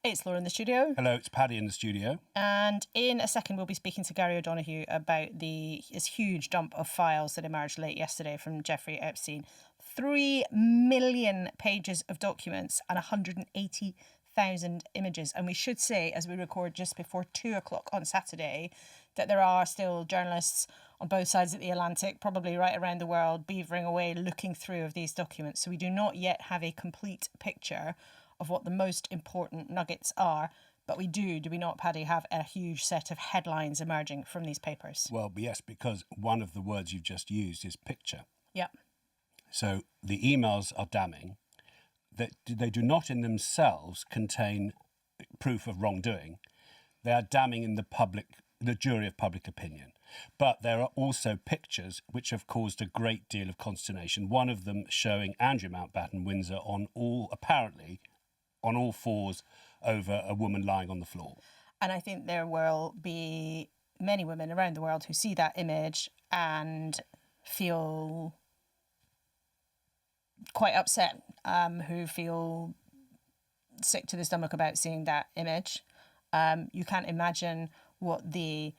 It's Laura in the studio. Hello, it's Paddy in the studio. And in a second, we'll be speaking to Gary O'Donoghue about his huge dump of files that emerged late yesterday from Jeffrey Epstein. 3 million pages of documents and 180,000 images. And we should say, as we record just before 2 o'clock on Saturday, that there are still journalists on both sides of the Atlantic, probably right around the world, beavering away, looking through of these documents. So we do not yet have a complete picture of what the most important nuggets are. But we do we not, Paddy, have a huge set of headlines emerging from these papers? Well, yes, because one of the words you've just used is picture. Yep. So the emails are damning. They do not in themselves contain proof of wrongdoing. They are damning in the jury of public opinion. But there are also pictures which have caused a great deal of consternation. One of them showing Andrew Mountbatten Windsor apparently on all fours over a woman lying on the floor. And I think there will be many women around the world who see that image and feel quite upset, who feel sick to the stomach about seeing that image. You can't imagine what the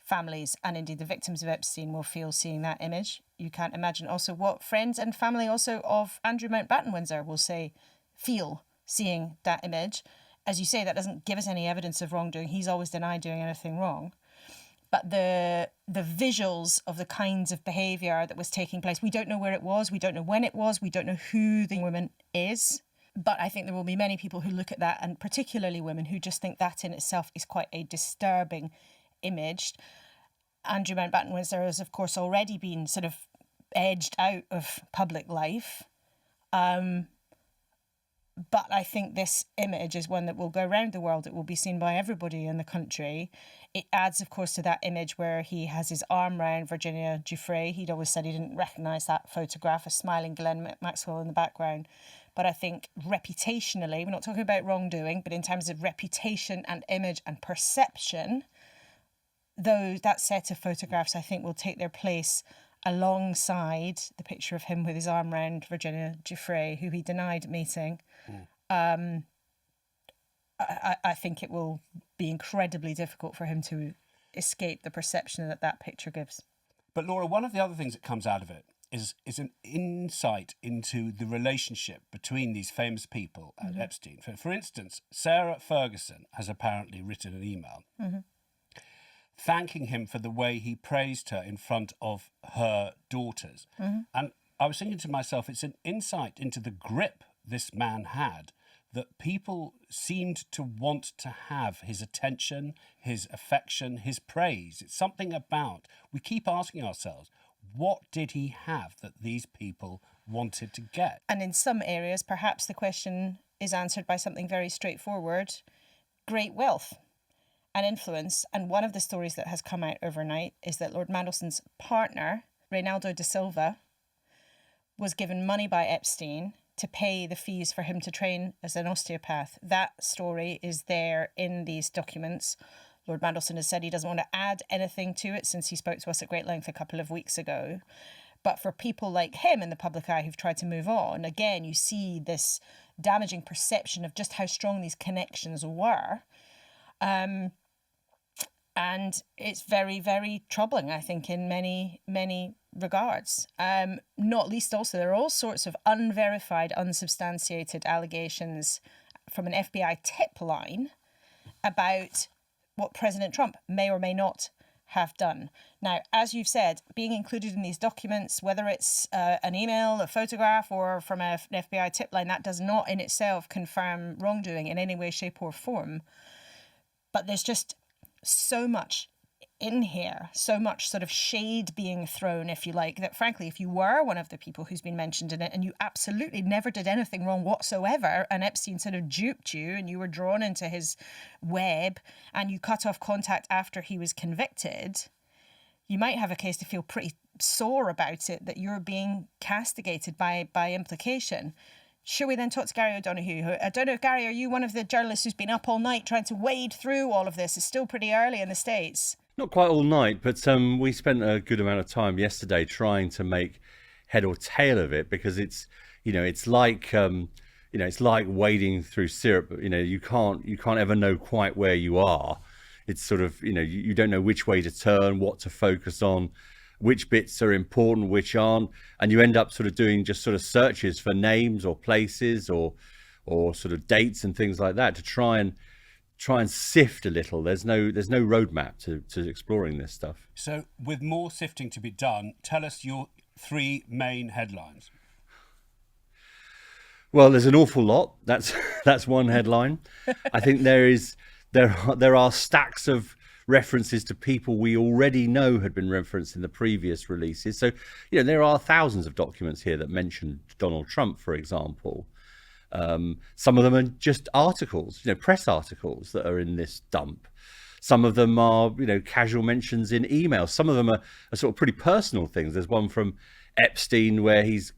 families and indeed the victims of Epstein will feel seeing that image. You can't imagine also what friends and family also of Andrew Mountbatten Windsor will feel seeing that image. As you say, that doesn't give us any evidence of wrongdoing. He's always denied doing anything wrong. But the visuals of the kinds of behaviour that was taking place, we don't know where it was, we don't know when it was, we don't know who the woman is. But I think there will be many people who look at that, and particularly women, who just think that in itself is quite a disturbing image. Andrew Mountbatten Windsor has, of course, already been sort of edged out of public life. But I think this image is one that will go around the world. It will be seen by everybody in the country. It adds, of course, to that image where he has his arm round Virginia Giuffre. He'd always said he didn't recognise that photograph, a smiling Glenn Maxwell in the background. But I think reputationally, we're not talking about wrongdoing, but in terms of reputation and image and perception, that set of photographs, I think, will take their place alongside the picture of him with his arm round Virginia Giuffre, who he denied meeting. I think it will be incredibly difficult for him to escape the perception that picture gives. But Laura, one of the other things that comes out of it is an insight into the relationship between these famous people and Epstein. For instance, Sarah Ferguson has apparently written an email thanking him for the way he praised her in front of her daughters. And I was thinking to myself, it's an insight into the grip this man had, that people seemed to want to have his attention, his affection, his praise. It's something about, we keep asking ourselves, what did he have that these people wanted to get? And in some areas, perhaps the question is answered by something very straightforward: great wealth and influence. And one of the stories that has come out overnight is that Lord Mandelson's partner, Reynaldo da Silva, was given money by Epstein to pay the fees for him to train as an osteopath. That story is there in these documents. Lord Mandelson has said he doesn't want to add anything to it since he spoke to us at great length a couple of weeks ago. But for people like him in the public eye who've tried to move on, again, you see this damaging perception of just how strong these connections were. And it's very, very troubling, I think, in many, many regards. Not least also, there are all sorts of unverified, unsubstantiated allegations from an FBI tip line about what President Trump may or may not have done. Now, as you've said, being included in these documents, whether it's an email, a photograph, or from an FBI tip line, that does not in itself confirm wrongdoing in any way, shape or form. But there's just so much in here, so much sort of shade being thrown, if you like, that frankly, if you were one of the people who's been mentioned in it and you absolutely never did anything wrong whatsoever, and Epstein sort of duped you and you were drawn into his web and you cut off contact after he was convicted, you might have a case to feel pretty sore about it, that you're being castigated by implication. Should we then talk to Gary O'Donoghue? I don't know, Gary, are you one of the journalists who's been up all night trying to wade through all of this? It's still pretty early in the States. Not quite all night, but we spent a good amount of time yesterday trying to make head or tail of it, because it's, you know, it's like, it's like wading through syrup. You can't ever know quite where you are. It's sort of, you don't know which way to turn, what to focus on, which bits are important, which aren't, and you end up sort of doing just sort of searches for names or places or sort of dates and things like that to try and sift a little. There's no roadmap to exploring this stuff. So with more sifting to be done, tell us your 3 main headlines. Well, there's an awful lot. That's one headline. I think there are stacks of references to people we already know had been referenced in the previous releases. So, there are thousands of documents here that mention Donald Trump, for example. Some of them are just articles, press articles that are in this dump. Some of them are, casual mentions in emails. Some of them are sort of pretty personal things. There's one from Epstein where he's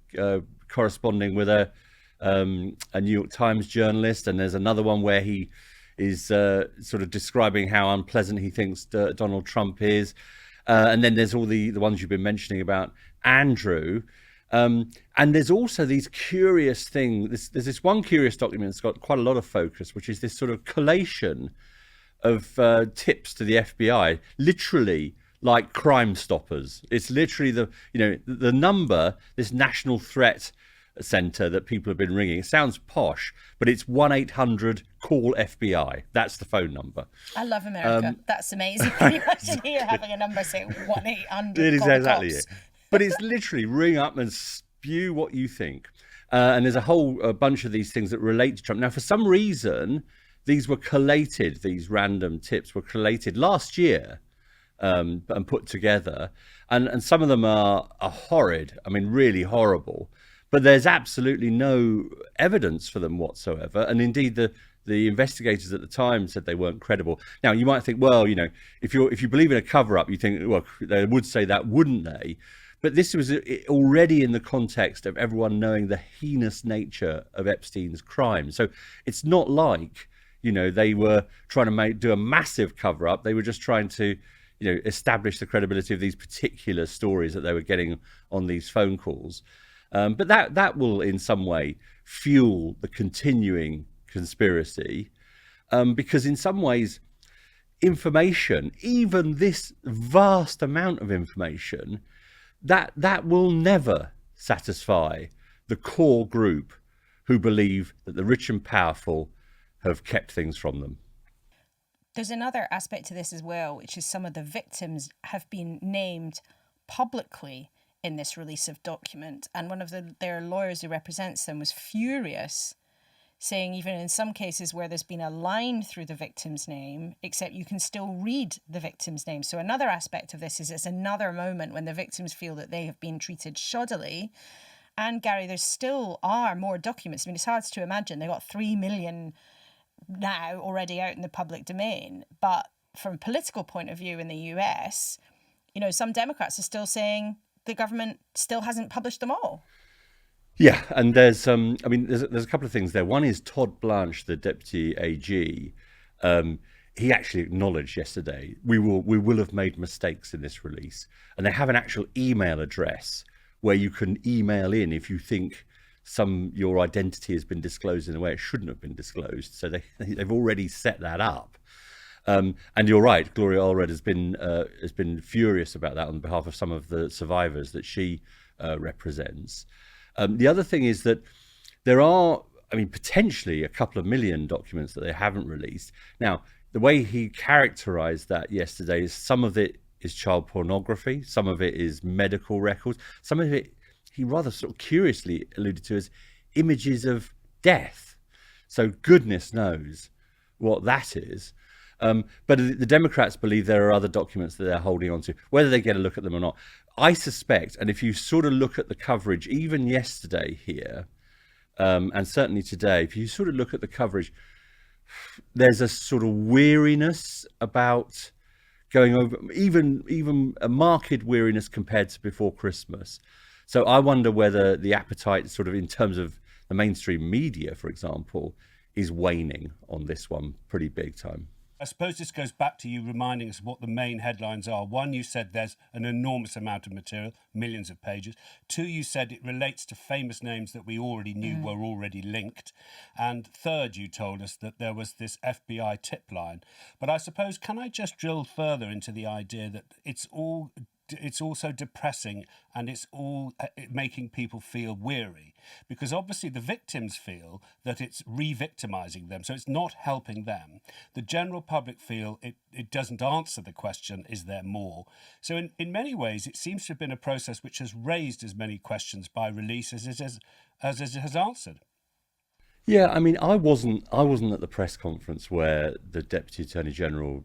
corresponding with a New York Times journalist, and there's another one where he is sort of describing how unpleasant he thinks Donald Trump is. And then there's all the ones you've been mentioning about Andrew. And there's also these curious things. There's this one curious document that's got quite a lot of focus, which is this sort of collation of tips to the FBI, literally like Crime Stoppers. It's literally the number, this national threat center that people have been ringing. It sounds posh, but it's 1-800-CALL-FBI. That's the phone number. I love America. That's amazing. Can you imagine here having a number say 1-800? It is exactly it. But it's literally ring up and spew what you think. And there's a whole bunch of these things that relate to Trump. Now, for some reason, these random tips were collated last year and put together. And some of them are horrid. I mean, really horrible. But there's absolutely no evidence for them whatsoever. And indeed, the investigators at the time said they weren't credible. Now, you might think, well, if you believe in a cover-up, you think, well, they would say that, wouldn't they? But this was already in the context of everyone knowing the heinous nature of Epstein's crime. So it's not like, they were trying to do a massive cover-up. They were just trying to, establish the credibility of these particular stories that they were getting on these phone calls. But that will in some way fuel the continuing conspiracy, because in some ways information, even this vast amount of information, that will never satisfy the core group who believe that the rich and powerful have kept things from them. There's another aspect to this as well, which is some of the victims have been named publicly in this release of document, and one of their lawyers who represents them was furious, saying even in some cases where there's been a line through the victim's name, except you can still read the victim's name. So another aspect of this is it's another moment when the victims feel that they have been treated shoddily. And Gary, there still are more documents. I mean, it's hard to imagine. They got 3 million now already out in the public domain, but from a political point of view in the US, some Democrats are still saying the government still hasn't published them all. Yeah, and there's there's a couple of things there. One is Todd Blanche, the deputy AG. He actually acknowledged yesterday we will have made mistakes in this release, and they have an actual email address where you can email in if you think your identity has been disclosed in a way it shouldn't have been disclosed. So they've already set that up. And you're right, Gloria Allred has been furious about that on behalf of some of the survivors that she represents. The other thing is that there are, potentially a couple of million documents that they haven't released. Now, the way he characterized that yesterday is some of it is child pornography, some of it is medical records, some of it he rather sort of curiously alluded to as images of death. So goodness knows what that is. But the Democrats believe there are other documents that they're holding on to, whether they get a look at them or not. I suspect, and if you sort of look at the coverage, even yesterday here, and certainly today, if you sort of look at the coverage, there's a sort of weariness about going over, even a marked weariness compared to before Christmas. So I wonder whether the appetite sort of in terms of the mainstream media, for example, is waning on this one pretty big time. I suppose this goes back to you reminding us what the main headlines are. One, you said there's an enormous amount of material, millions of pages. Two, you said it relates to famous names that we already knew were already linked. And third, you told us that there was this FBI tip line. But I suppose, can I just drill further into the idea that it's also depressing and it's all making people feel weary, because obviously the victims feel that it's re-victimizing them, so it's not helping them. The general public feel it doesn't answer the question, is there more? So in many ways it seems to have been a process which has raised as many questions by release as it has answered. Yeah, I mean, I wasn't at the press conference where the Deputy Attorney General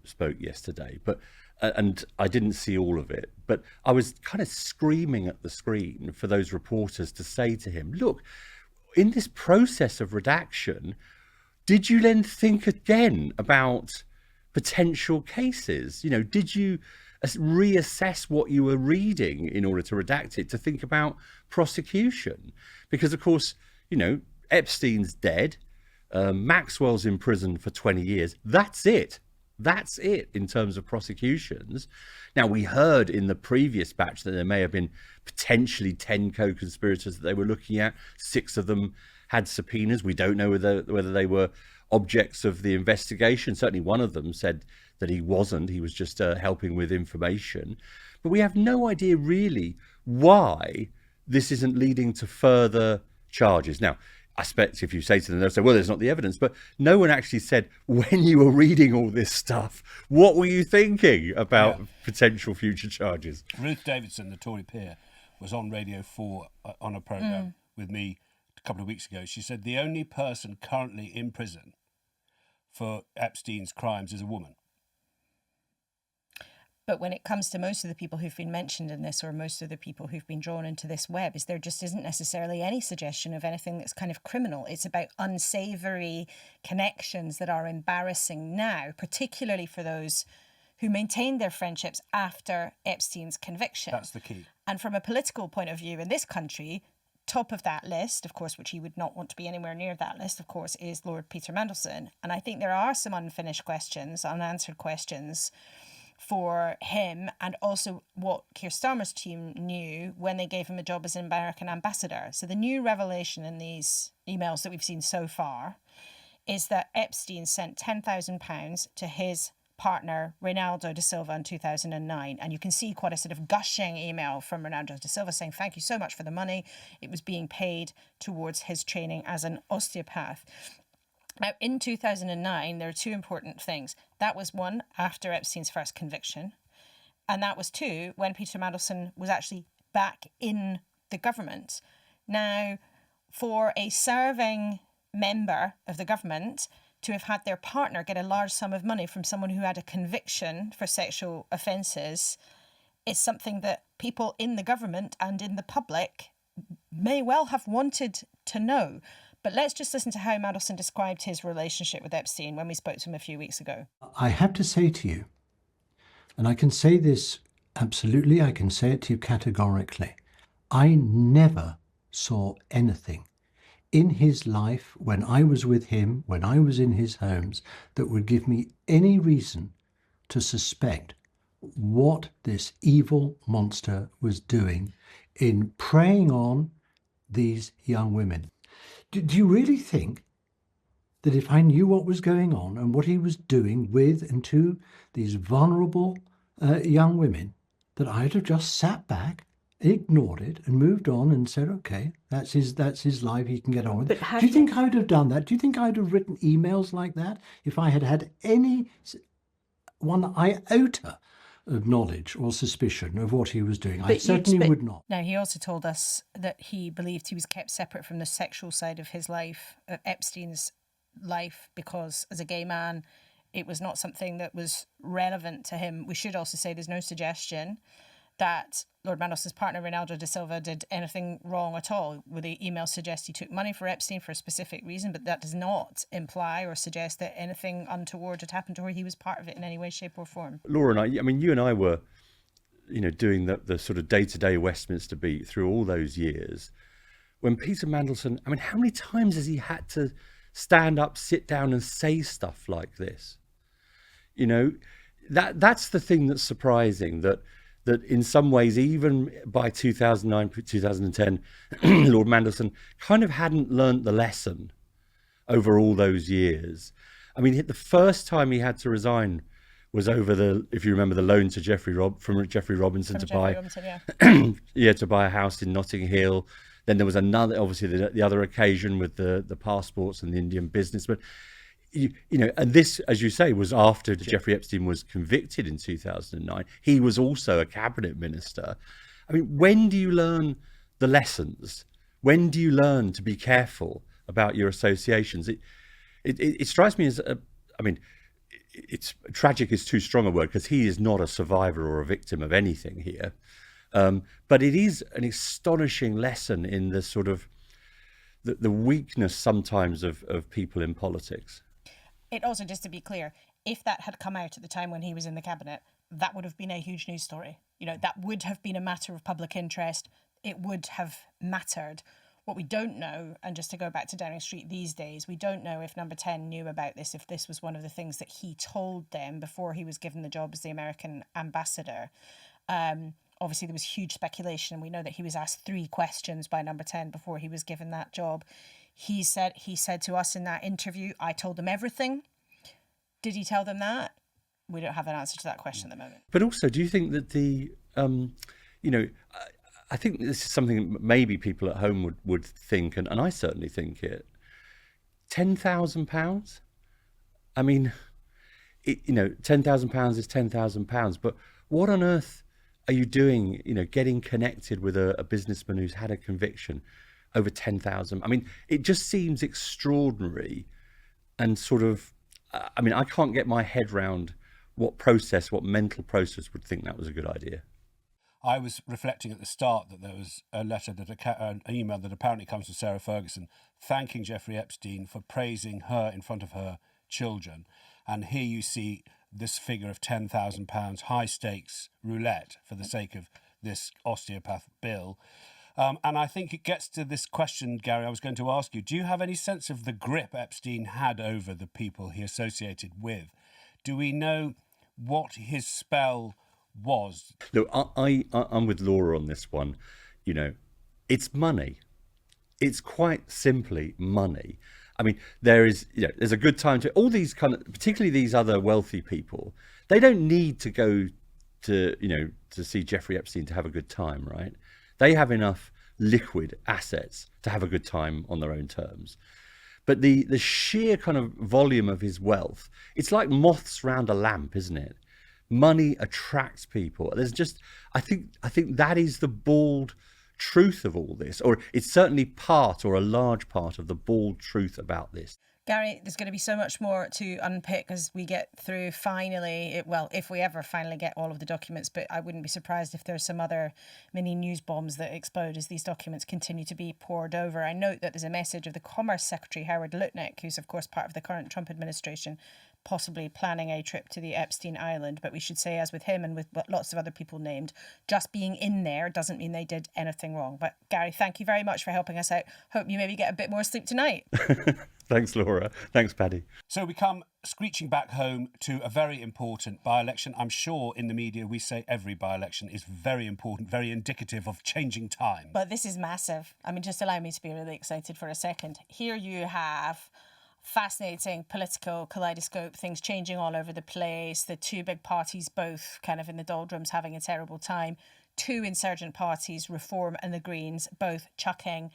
spoke yesterday, but and I didn't see all of it, but I was kind of screaming at the screen for those reporters to say to him, look, in this process of redaction, did you then think again about potential cases? You know, did you reassess what you were reading in order to redact it, to think about prosecution? Because, of course, you know, Epstein's dead, Maxwell's in prison for 20 years. That's it. That's it in terms of prosecutions. Now, we heard in the previous batch that there may have been potentially 10 co-conspirators that they were looking at. 6 of them had subpoenas. We don't know whether they were objects of the investigation. Certainly one of them said that he wasn't. He was just helping with information. But we have no idea really why this isn't leading to further charges. Now, I expect if you say to them, they'll say, well, there's not the evidence. But no one actually said, when you were reading all this stuff, what were you thinking about potential future charges? Ruth Davidson, the Tory peer, was on Radio 4 on a programme with me a couple of weeks ago. She said the only person currently in prison for Epstein's crimes is a woman. But when it comes to most of the people who've been mentioned in this, or most of the people who've been drawn into this web, there just isn't necessarily any suggestion of anything that's kind of criminal. It's about unsavoury connections that are embarrassing now, particularly for those who maintained their friendships after Epstein's conviction. That's the key. And from a political point of view in this country, top of that list, of course, which he would not want to be anywhere near that list, of course, is Lord Peter Mandelson. And I think there are some unfinished questions, unanswered questions for him, and also what Keir Starmer's team knew when they gave him a job as an American ambassador. So the new revelation in these emails that we've seen so far is that Epstein sent £10,000 to his partner Ronaldo da Silva in 2009, and you can see quite a sort of gushing email from Ronaldo da Silva saying thank you so much for the money. It was being paid towards his training as an osteopath. Now, in 2009, there are 2 important things. That was 1, after Epstein's first conviction. And that was 2, when Peter Mandelson was actually back in the government. Now, for a serving member of the government to have had their partner get a large sum of money from someone who had a conviction for sexual offences is something that people in the government and in the public may well have wanted to know. But let's just listen to how Mandelson described his relationship with Epstein when we spoke to him a few weeks ago. I have to say to you, and I can say this absolutely, I can say it to you categorically, I never saw anything in his life when I was with him, when I was in his homes, that would give me any reason to suspect what this evil monster was doing in preying on these young women. Do you really think that if I knew what was going on and what he was doing with and to these vulnerable young women, that I'd have just sat back, ignored it, and moved on and said, okay, that's his life, he can get on with it? Do you think I would have done that? Do you think I'd have written emails like that if I had had any one iota of knowledge or suspicion of what he was doing? I certainly would not. Now, he also told us that he believed he was kept separate from the sexual side of his life, Epstein's life, because as a gay man, it was not something that was relevant to him. We should also say there's no suggestion that Lord Mandelson's partner, Ronaldo da Silva, did anything wrong at all. Well, the emails suggest he took money for Epstein for a specific reason, but that does not imply or suggest that anything untoward had happened or he was part of it in any way, shape or form. Laura and I mean, you and I were, doing the sort of day-to-day Westminster beat through all those years. When Peter Mandelson, how many times has he had to stand up, sit down and say stuff like this? You know, that's the thing that's surprising, that in some ways, even by 2009, 2010, Lord Mandelson kind of hadn't learnt the lesson over all those years. I mean, the first time he had to resign was over if you remember, the loan to Jeffrey Robinson to buy to buy a house in Notting Hill. Then there was another, obviously the other occasion with the passports and the Indian business. But you know, and this, as you say, was after Jeffrey Epstein was convicted in 2009. He was also a cabinet minister. I mean, when do you learn the lessons? When do you learn to be careful about your associations? It strikes me as it's tragic is too strong a word, because he is not a survivor or a victim of anything here. But it is an astonishing lesson in the sort of the weakness sometimes of people in politics. It also, just to be clear, if that had come out at the time when he was in the cabinet, that would have been a huge news story. You know, that would have been a matter of public interest. It would have mattered. What we don't know, and just to go back to Downing Street these days, we don't know if Number 10 knew about this, if this was one of the things that he told them before he was given the job as the American ambassador. Obviously, there was huge speculation. We know that he was asked 3 questions by Number 10 before he was given that job. He said to us in that interview, I told them everything. Did he tell them that? We don't have an answer to that question at the moment. But also, do you think that I think this is something maybe people at home would think, and I certainly think it, £10,000? I mean, £10,000 is £10,000, but what on earth are you doing, getting connected with a businessman who's had a conviction over 10,000? I mean, it just seems extraordinary, and sort of, I can't get my head round what mental process would think that was a good idea. I was reflecting at the start that there was a letter, an email that apparently comes from Sarah Ferguson, thanking Jeffrey Epstein for praising her in front of her children. And here you see this figure of £10,000, high stakes roulette for the sake of this osteopath bill. And I think it gets to this question, Gary, I was going to ask you. Do you have any sense of the grip Epstein had over the people he associated with? Do we know what his spell was? Look, I'm with Laura on this one. It's money. It's quite simply money. I mean, there's a good time to all these particularly these other wealthy people. They don't need to go to see Jeffrey Epstein to have a good time, right? They have enough liquid assets to have a good time on their own terms. But the sheer kind of volume of his wealth, it's like moths round a lamp, isn't it? Money attracts people. There's just, I think that is the bald truth of all this, or it's certainly part or a large part of the bald truth about this. Gary, there's going to be so much more to unpick as we get through if we ever finally get all of the documents, but I wouldn't be surprised if there's some other mini news bombs that explode as these documents continue to be poured over. I note that there's a message of the Commerce Secretary, Howard Lutnick, who's of course part of the current Trump administration, possibly planning a trip to the Epstein Island. But we should say, as with him and with lots of other people named, just being in there doesn't mean they did anything wrong. But Gary, thank you very much for helping us out. Hope you maybe get a bit more sleep tonight. Thanks, Laura. Thanks, Paddy. So we come screeching back home to a very important by-election. I'm sure in the media we say every by-election is very important, very indicative of changing time. But this is massive. I mean, just allow me to be really excited for a second. Here you have fascinating political kaleidoscope, things changing all over the place. The 2 big parties both kind of in the doldrums, having a terrible time. 2 insurgent parties, Reform and the Greens, both chucking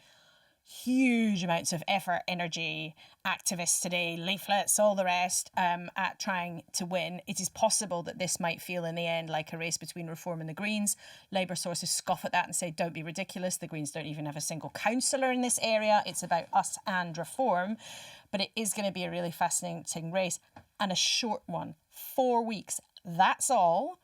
huge amounts of effort, energy, activists today, leaflets, all the rest, at trying to win. It is possible that this might feel in the end like a race between Reform and the Greens. Labour sources scoff at that and say, don't be ridiculous. The Greens don't even have a single councillor in this area. It's about us and Reform. But it is going to be a really fascinating race, and a short one. 4 weeks. That's all.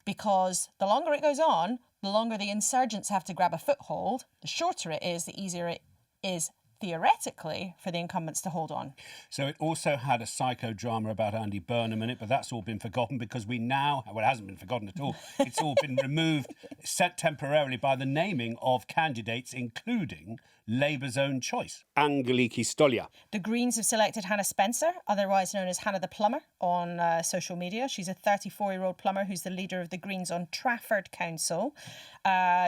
Because the longer it goes on, the longer the insurgents have to grab a foothold. The shorter it is, the easier it is theoretically for the incumbents to hold on. So it also had a psychodrama about Andy Burnham in it, but that's all been forgotten because we now, well, it hasn't been forgotten at all. It's all been removed, set temporarily by the naming of candidates, including Labour's own choice. Angeliki Stolia. The Greens have selected Hannah Spencer, otherwise known as Hannah the Plumber, on social media. She's a 34-year-old plumber who's the leader of the Greens on Trafford Council.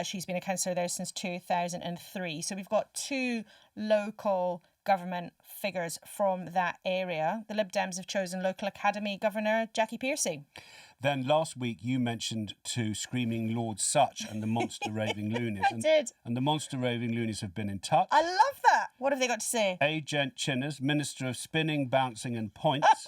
She's been a councillor there since 2003. So we've got two local government figures from that area. The Lib Dems have chosen local academy governor Jackie Pearcey. Then last week you mentioned to Screaming Lord Such and the Monster Raving Loonies. I did. And the Monster Raving Loonies have been in touch. I love that. What have they got to say? A. Gent Chinners, Minister of Spinning, Bouncing and Points,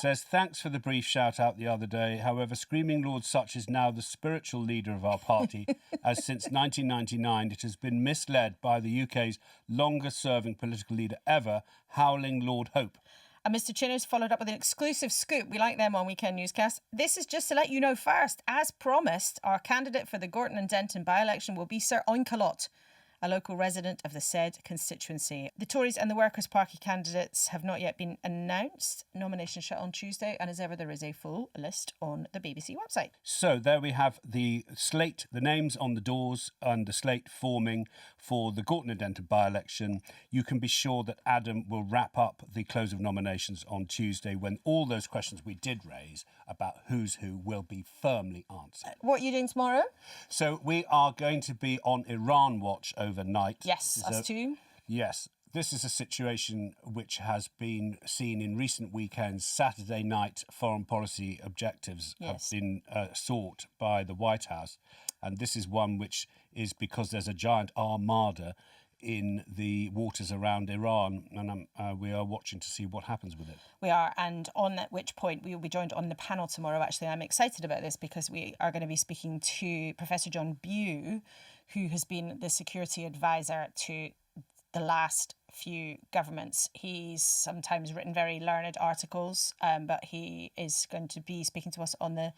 says, thanks for the brief shout out the other day. However, Screaming Lord Such is now the spiritual leader of our party, as since 1999 it has been misled by the UK's longest serving political leader ever, Howling Lord Hope. And Mr. Chinners followed up with an exclusive scoop. We like them on Weekend Newscast. This is just to let you know first, as promised, our candidate for the Gorton and Denton by-election will be Sir Oinkalot, a local resident of the said constituency. The Tories and the Workers' Party candidates have not yet been announced. Nominations shut on Tuesday, and as ever, there is a full list on the BBC website. So there we have the slate, the names on the doors and the slate forming for the Gorton and Denton by-election. You can be sure that Adam will wrap up the close of nominations on Tuesday when all those questions we did raise about who's who will be firmly answered. What are you doing tomorrow? So we are going to be on Iran watch overnight. Yes, us too. Yes. This is a situation which has been seen in recent weekends. Saturday night foreign policy objectives have been sought by the White House. And this is one which is because there's a giant armada in the waters around Iran, and we are watching to see what happens with it. We are, and on at which point we will be joined on the panel tomorrow. Actually, I'm excited about this because we are going to be speaking to Professor John Bew, who has been the security advisor to the last few governments. He's sometimes written very learned articles, but he is going to be speaking to us on the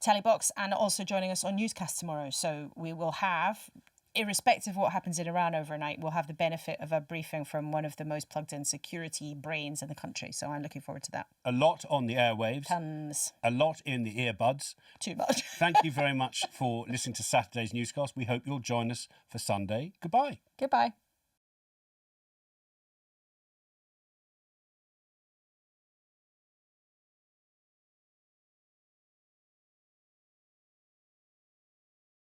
telebox and also joining us on Newscast tomorrow. So we will have, irrespective of what happens in Iran overnight, we'll have the benefit of a briefing from one of the most plugged-in security brains in the country. So I'm looking forward to that. A lot on the airwaves. Tons. A lot in the earbuds. Too much. Thank you very much for listening to Saturday's Newscast. We hope you'll join us for Sunday. Goodbye. Goodbye.